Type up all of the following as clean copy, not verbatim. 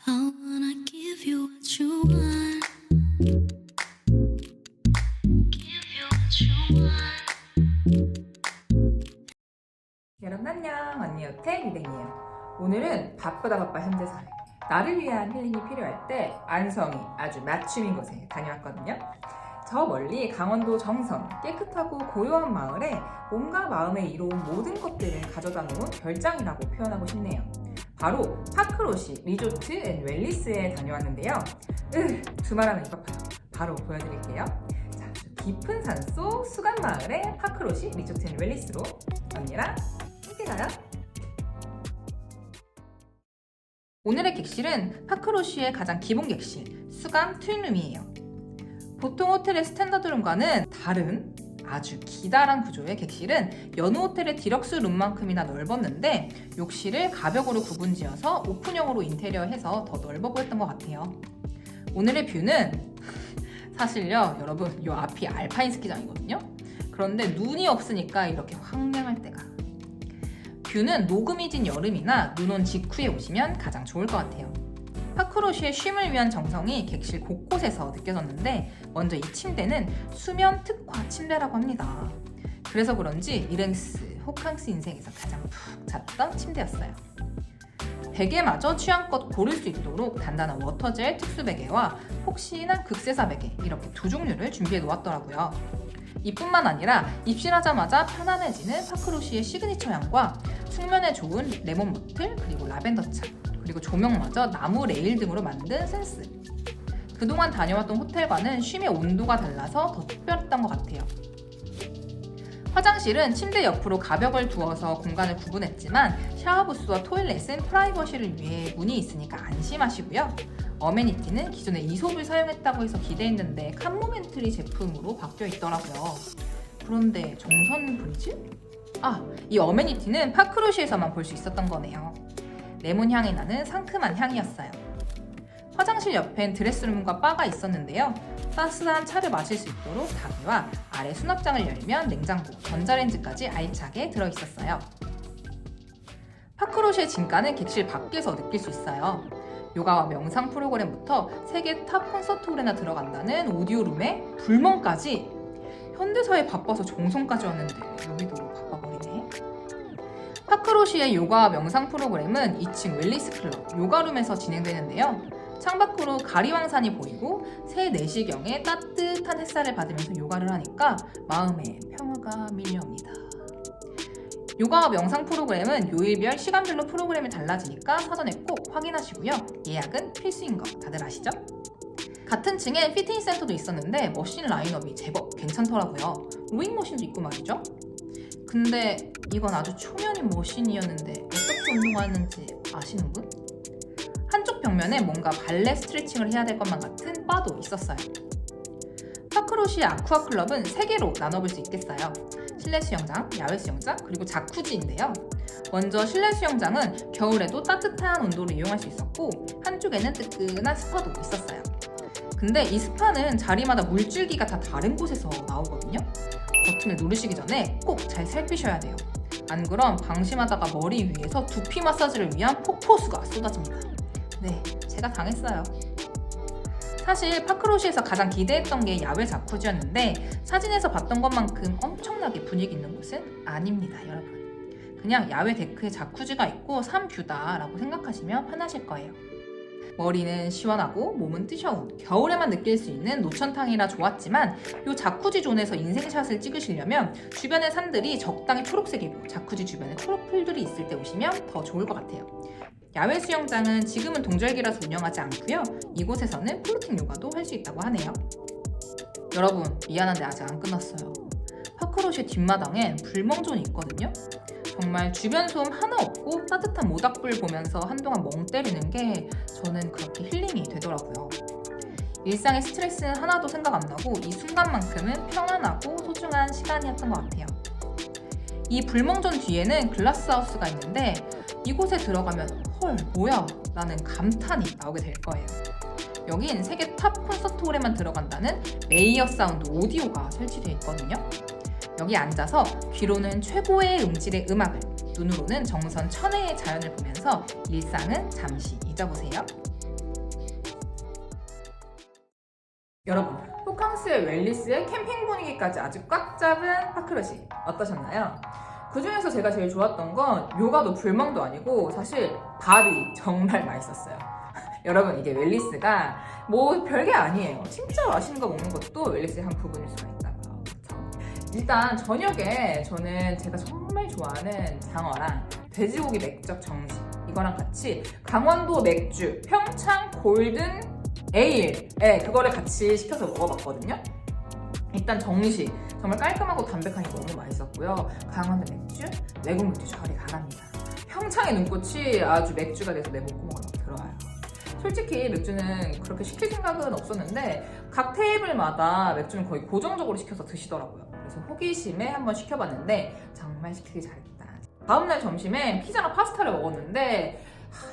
I wanna give you what you want. Give you what you want. 여러분 안녕, 언니 호텔 이댕이에요. 오늘은 바쁘다 바빠 현대사회, 나를 위한 힐링이 필요할 때 안성이 아주 맞춤인 곳에 다녀왔거든요. 저 멀리 강원도 정선 깨끗하고 고요한 마을에 몸과 마음에 이로운 모든 것들을 가져다 놓은 별장이라고 표현하고 싶네요. 바로 파크로시 리조트 앤 웰리스에 다녀왔는데요. 두말하면 입 아파요. 바로 보여드릴게요. 자, 깊은 산속 수간 마을의 파크로시 리조트 앤 웰리스로 언니랑 함께 가요. 오늘의 객실은 파크로시의 가장 기본 객실 수감 트윈룸이에요. 보통 호텔의 스탠더드룸과는 다른 아주 기다란 구조의 객실은 여느 호텔의 디럭스 룸만큼이나 넓었는데 욕실을 가벽으로 구분지어서 오픈형으로 인테리어해서 더 넓어 보였던 것 같아요. 오늘의 뷰는 사실요 여러분, 요 앞이 알파인 스키장이거든요. 그런데 눈이 없으니까 이렇게 황량할 때가, 뷰는 녹음이 진 여름이나 눈 온 직후에 오시면 가장 좋을 것 같아요. 파크로시의 쉼을 위한 정성이 객실 곳곳에서 느껴졌는데, 먼저 이 침대는 수면 특화 침대라고 합니다. 그래서 그런지 일행스, 호캉스 인생에서 가장 푹 잤던 침대였어요. 베개마저 취향껏 고를 수 있도록 단단한 워터젤 특수 베개와 폭신한 극세사 베개, 이렇게 두 종류를 준비해 놓았더라고요. 이뿐만 아니라 입실하자마자 편안해지는 파크로시의 시그니처 향과 숙면에 좋은 레몬 머틀, 그리고 라벤더 차, 그리고 조명마저 나무 레일 등으로 만든 센스. 그동안 다녀왔던 호텔과는 쉼의 온도가 달라서 더 특별했던 것 같아요. 화장실은 침대 옆으로 가벽을 두어서 공간을 구분했지만 샤워부스와 토일렛은 프라이버시를 위해 문이 있으니까 안심하시고요. 어메니티는 기존에 이솝을 사용했다고 해서 기대했는데 칸모멘트리 제품으로 바뀌어 있더라고요. 그런데 정선 브리즈? 이 어메니티는 파크로시에서만 볼 수 있었던 거네요. 레몬 향이 나는 상큼한 향이었어요. 화장실 옆엔 드레스룸과 바가 있었는데요. 따스한 차를 마실 수 있도록 다기와 아래 수납장을 열면 냉장고, 전자레인지까지 알차게 들어있었어요. 파크로시의 진가는 객실 밖에서 느낄 수 있어요. 요가와 명상 프로그램부터 세계 탑 콘서트 홀에나 들어간다는 오디오룸에 불멍까지. 현대사에 바빠서 정성까지 왔는데 여기도 바빠버리네. 파크로시의 요가와 명상 프로그램은 2층 웰리스 클럽 요가룸에서 진행되는데요. 창밖으로 가리왕산이 보이고 새 4시경에 따뜻한 햇살을 받으면서 요가를 하니까 마음에 평화가 밀려옵니다. 요가와 명상 프로그램은 요일별 시간별로 프로그램이 달라지니까 사전에 꼭 확인하시고요. 예약은 필수인 거 다들 아시죠? 같은 층에 피트니스 센터도 있었는데 머신 라인업이 제법 괜찮더라고요. 로잉 머신도 있고 말이죠. 근데 이건 아주 초면인 머신이었는데 어떻게 운동하는지 아시는 분? 한쪽 벽면에 뭔가 발레 스트레칭을 해야 될 것만 같은 바도 있었어요. 파크로시의 아쿠아 클럽은 3개로 나눠볼 수 있겠어요. 실내 수영장, 야외 수영장, 그리고 자쿠지인데요. 먼저 실내 수영장은 겨울에도 따뜻한 온도를 이용할 수 있었고 한쪽에는 뜨끈한 스파도 있었어요. 근데 이 스파는 자리마다 물줄기가 다 다른 곳에서 나오거든요. 버튼을 누르시기 전에 꼭 잘 살피셔야 돼요. 안 그럼 방심하다가 머리 위에서 두피 마사지를 위한 폭포수가 쏟아집니다. 네, 제가 당했어요. 사실 파크로시에서 가장 기대했던 게 야외 자쿠지였는데 사진에서 봤던 것만큼 엄청나게 분위기 있는 곳은 아닙니다, 여러분. 그냥 야외 데크에 자쿠지가 있고 삼뷰다 라고 생각하시면 편하실 거예요. 머리는 시원하고 몸은 뜨셔운 겨울에만 느낄 수 있는 노천탕이라 좋았지만 이 자쿠지 존에서 인생샷을 찍으시려면 주변의 산들이 적당히 초록색이고 자쿠지 주변에 초록풀들이 있을 때 오시면 더 좋을 것 같아요. 야외 수영장은 지금은 동절기라서 운영하지 않고요. 이곳에서는 플로팅 요가도 할 수 있다고 하네요. 여러분, 미안한데 아직 안 끝났어요. 파크로시 뒷마당엔 불멍존이 있거든요. 정말 주변 소음 하나 없고 따뜻한 모닥불 보면서 한동안 멍 때리는 게 저는 그렇게 힐링이 되더라고요. 일상의 스트레스는 하나도 생각 안 나고 이 순간만큼은 평안하고 소중한 시간이었던 것 같아요. 이 불멍존 뒤에는 글라스하우스가 있는데 이곳에 들어가면 헐 뭐야 라는 감탄이 나오게 될 거예요. 여긴 세계 탑 콘서트 홀에만 들어간다는 레이어 사운드 오디오가 설치되어 있거든요. 여기 앉아서 귀로는 최고의 음질의 음악을, 눈으로는 정선 천혜의 자연을 보면서 일상은 잠시 잊어보세요. 여러분, 호캉스의 웰리스의 캠핑 분위기까지 아주 꽉 잡은 파크러시 어떠셨나요? 그 중에서 제가 제일 좋았던 건 요가도 불멍도 아니고 사실 밥이 정말 맛있었어요. 여러분, 이게 웰리스가 뭐 별게 아니에요. 진짜 맛있는 거 먹는 것도 웰리스의 한 부분일 수가 있다고요. 그렇죠? 일단 저녁에 저는 제가 정말 좋아하는 장어랑 돼지고기 맥적 정식 이거랑 같이 강원도 맥주 평창 골든 에일 그거를 같이 시켜서 먹어봤거든요. 일단 정식 정말 깔끔하고 담백하니 너무 맛있었고요. 강원도 맥주, 외국 맥주 저리 가랍니다. 평창의 눈꽃이 아주 맥주가 돼서 내 목구멍을 막 들어와요. 솔직히 맥주는 그렇게 시킬 생각은 없었는데 각 테이블마다 맥주는 거의 고정적으로 시켜서 드시더라고요. 그래서 호기심에 한번 시켜봤는데 정말 시키기 잘했다. 다음날 점심에 피자랑 파스타를 먹었는데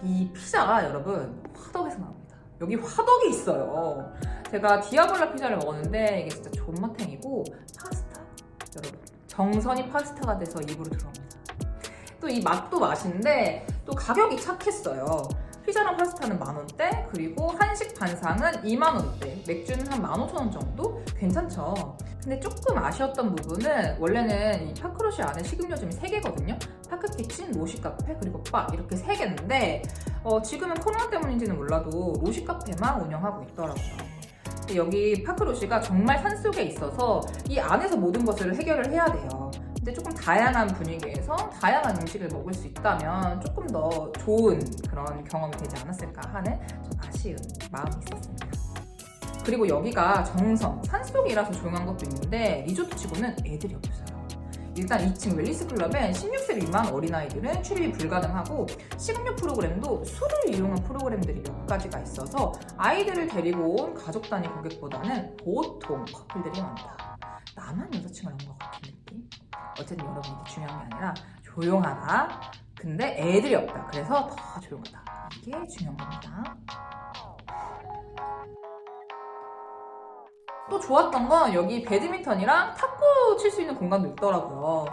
이 피자가 여러분 화덕에서 나옵니다. 여기 화덕이 있어요. 제가 디아볼라 피자를 먹었는데 이게 진짜 존맛탱이고 파스타 여러분 정선이 파스타가 돼서 입으로 들어옵니다. 또 이 맛도 맛인데 또 가격이 착했어요. 피자랑 파스타는 10,000원대, 그리고 한식 반상은 20,000원대, 맥주는 한 15,000원 정도? 괜찮죠? 근데 조금 아쉬웠던 부분은 원래는 이 파크러시 안에 식음료점이 3개거든요? 파크키친, 로시카페, 그리고 바 이렇게 3개인데 지금은 코로나 때문인지는 몰라도 로시카페만 운영하고 있더라고요. 여기 파크러시가 정말 산속에 있어서 이 안에서 모든 것을 해결을 해야 돼요. 근데 조금 다양한 분위기에서 다양한 음식을 먹을 수 있다면 조금 더 좋은 그런 경험이 되지 않았을까 하는 좀 아쉬운 마음이 있었습니다. 그리고 여기가 정성, 산속이라서 조용한 것도 있는데 리조트 치고는 애들이 없어요. 일단 2층 웰리스 클럽엔 16세 미만 어린아이들은 출입이 불가능하고 식음료 프로그램도 술을 이용한 프로그램들이 몇 가지가 있어서 아이들을 데리고 온 가족 단위 고객보다는 보통 커플들이 많다. 나만 여자친구랑 온 것 같은 느낌? 어쨌든 여러분 이게 중요한 게 아니라 조용하다. 근데 애들이 없다. 그래서 더 조용하다. 이게 중요한 겁니다. 또 좋았던 건 여기 배드민턴이랑 탁구 칠 수 있는 공간도 있더라고요.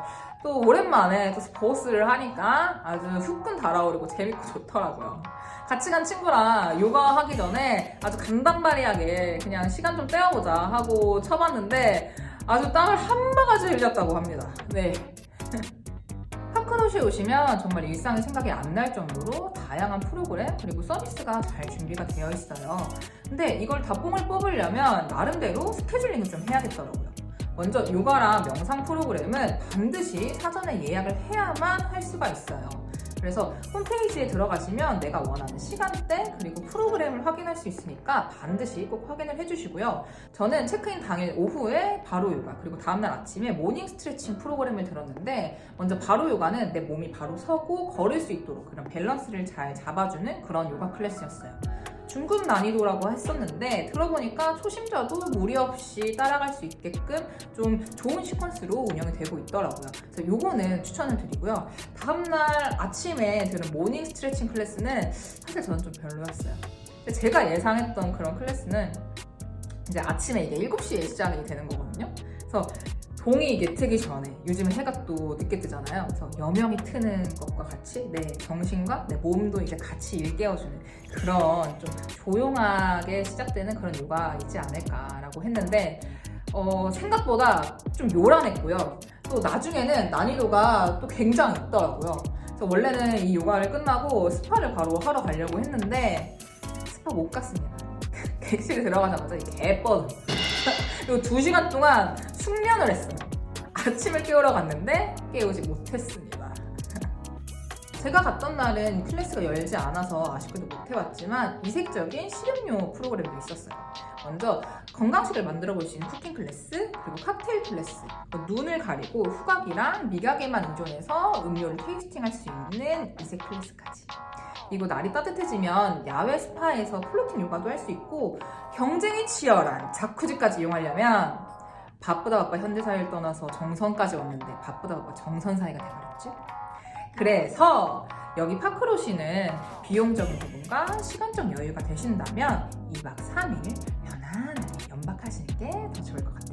또 오랜만에 또 스포츠를 하니까 아주 후끈 달아오르고 재밌고 좋더라고요. 같이 간 친구랑 요가 하기 전에 아주 간단바리하게 그냥 시간 좀 때워보자 하고 쳐봤는데 아주 땀을 한 바가지 흘렸다고 합니다. 네. 파크러시에 오시면 정말 일상의 생각이 안 날 정도로 다양한 프로그램 그리고 서비스가 잘 준비가 되어 있어요. 근데 이걸 다 뽕을 뽑으려면 나름대로 스케줄링을 좀 해야겠더라고요. 먼저 요가랑 명상 프로그램은 반드시 사전에 예약을 해야만 할 수가 있어요. 그래서 홈페이지에 들어가시면 내가 원하는 시간대 그리고 프로그램을 확인할 수 있으니까 반드시 꼭 확인을 해주시고요. 저는 체크인 당일 오후에 바로 요가 그리고 다음날 아침에 모닝 스트레칭 프로그램을 들었는데 먼저 바로 요가는 내 몸이 바로 서고 걸을 수 있도록 그런 밸런스를 잘 잡아주는 그런 요가 클래스였어요. 중급 난이도라고 했었는데 들어보니까 초심자도 무리 없이 따라갈 수 있게끔 좀 좋은 시퀀스로 운영이 되고 있더라고요. 그래서 요거는 추천을 드리고요. 다음날 아침에 들은 모닝 스트레칭 클래스는 사실 저는 좀 별로였어요. 근데 제가 예상했던 그런 클래스는 이제 아침에 이게 7시에 시작이 되는 거거든요. 그래서 동이 이게 트기 전에 요즘은 해가 또 늦게 뜨잖아요. 그래서 여명이 트는 것과 같이 내 정신과 내 몸도 이제 같이 일깨워주는 그런 좀 조용하게 시작되는 그런 요가이지 않을까라고 했는데 생각보다 좀 요란했고요. 또 나중에는 난이도가 또 굉장히 있더라고요. 그래서 원래는 이 요가를 끝나고 스파를 바로 하러 가려고 했는데 스파 못 갔습니다. 객실에 들어가자마자 개뻗어. 그리고 2시간 동안 숙면을 했어요. 아침을 깨우러 갔는데 깨우지 못했습니다. 제가 갔던 날은 클래스가 열지 않아서 아쉽게도 못 해봤지만 이색적인 식음료 프로그램도 있었어요. 먼저 건강식을 만들어 볼 수 있는 쿠킹 클래스, 그리고 칵테일 클래스, 눈을 가리고 후각이랑 미각에만 의존해서 음료를 테이스팅할 수 있는 이색 클래스까지. 그리고 날이 따뜻해지면 야외 스파에서 플로팅 요가도 할 수 있고 경쟁이 치열한 자쿠지까지 이용하려면 바쁘다 바빠 현대사회를 떠나서 정선까지 왔는데 바쁘다 바빠 정선사회가 돼버렸죠. 그래서 여기 파크러시는 비용적인 부분과 시간적 여유가 되신다면 2박 3일 편안하게 연박하시는 게 더 좋을 것 같아요.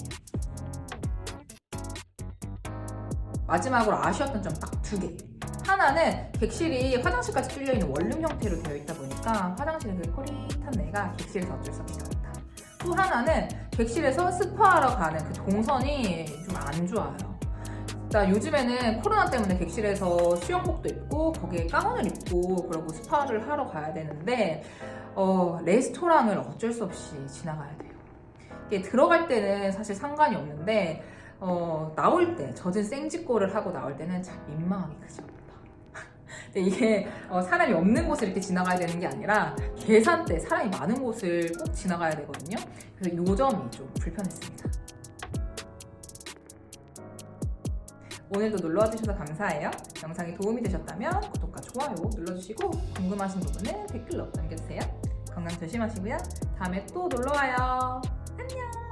마지막으로 아쉬웠던 점 딱 2개. 하나는 객실이 화장실까지 뚫려있는 원룸 형태로 되어 있다 보니까 화장실에 그 꼬릿한 내가 객실에서 어쩔 수 없이 나왔다. 또 하나는 객실에서 스파하러 가는 그 동선이 좀 안 좋아요. 자, 요즘에는 코로나 때문에 객실에서 수영복도 입고 거기에 가운을 입고 그러고 스파를 하러 가야 되는데 레스토랑을 어쩔 수 없이 지나가야 돼요. 이게 들어갈 때는 사실 상관이 없는데 나올 때 젖은 생쥐꼴을 하고 나올 때는 참 민망하게 크죠. 근데 이게 사람이 없는 곳을 이렇게 지나가야 되는 게 아니라 계산대 사람이 많은 곳을 꼭 지나가야 되거든요. 그래서 이 점이 좀 불편했습니다. 오늘도 놀러와 주셔서 감사해요. 영상이 도움이 되셨다면 구독과 좋아요 눌러주시고 궁금하신 부분은 댓글로 남겨주세요. 건강 조심하시고요. 다음에 또 놀러와요. 안녕.